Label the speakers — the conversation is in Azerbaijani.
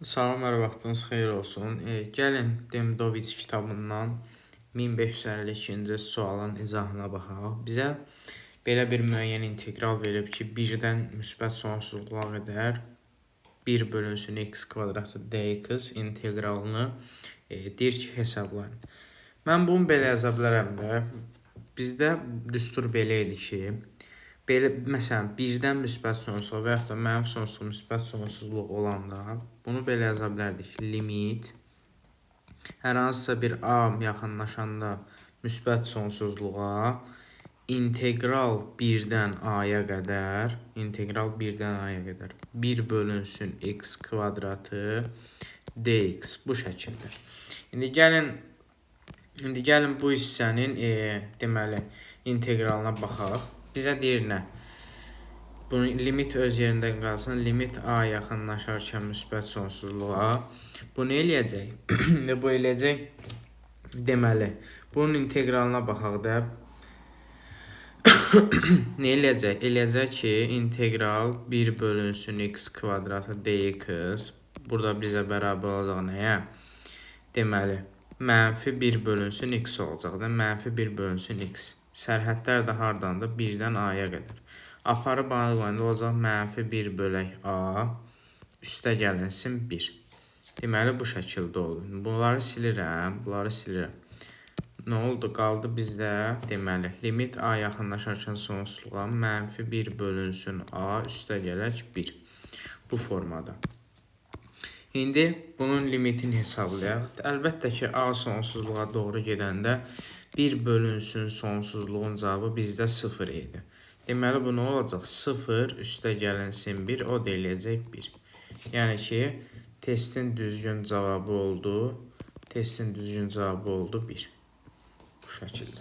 Speaker 1: Salamlar, vaxtınız xeyir olsun. Gəlin Demidovich kitabından 1552-ci sualın izahına baxaq. Bizə belə bir müəyyən integral verib ki, 1-dən müsbət sonsuzluğa qədər 1 bölünsün x kvadratı dx integralını deyir ki, hesablayın. Mən bunu belə yaza bilərəm də. Bizdə düstur belə idi ki, məsələn, 1-dən müsbət sonsuzluq və yaxud da mənfi sonsuzluq, müsbət sonsuzluq olanda bunu belə yaza bilərdik. Limit hər hansısa bir a yaxınlaşanda müsbət sonsuzluğa integral 1-dən a-ya qədər 1 bölünsün x kvadratı dx bu şəkildə. İndi gəlin bu hissənin deməli integralına baxaq. Bizə deyir nə? Bunun limit öz yerində qalsın. Limit a yaxınlaşarkən müsbət sonsuzluğa. Bu nə eləyəcək? Bu eləyəcək. Deməli, bunun integralına baxaq da. Nə eləyəcək? Eləyəcək ki, integral 1 bölünsün x kvadratı dx. Burada bizə bərabər olacaq nəyə? Deməli, mənfi 1 bölünsün x olacaq da. Mənfi 1 bölünsün x. Sərhədlər də hardandır? 1-dən a-ya qədər. Aparıb bana qoyanda olacaq mənfi 1 bölək a üstə gəlinsin 1. Deməli, bu şəkildə olur. Bunları silirəm. Nə oldu? Qaldı bizdə deməli, limit a yaxınlaşarkən sonsuzluğa mənfi 1 bölünsün a üstə gələk 1. Bu formada. İndi bunun limitini hesablayaq. Əlbəttə ki, a sonsuzluğa doğru gedəndə 1 bölünsün sonsuzluğun cavabı bizdə 0 idi. Deməli, bu nə olacaq? 0 üstə gəlinsin 1, o da eləyəcək 1. Yəni ki, testin düzgün cavabı oldu. 1. Bu şəkildə.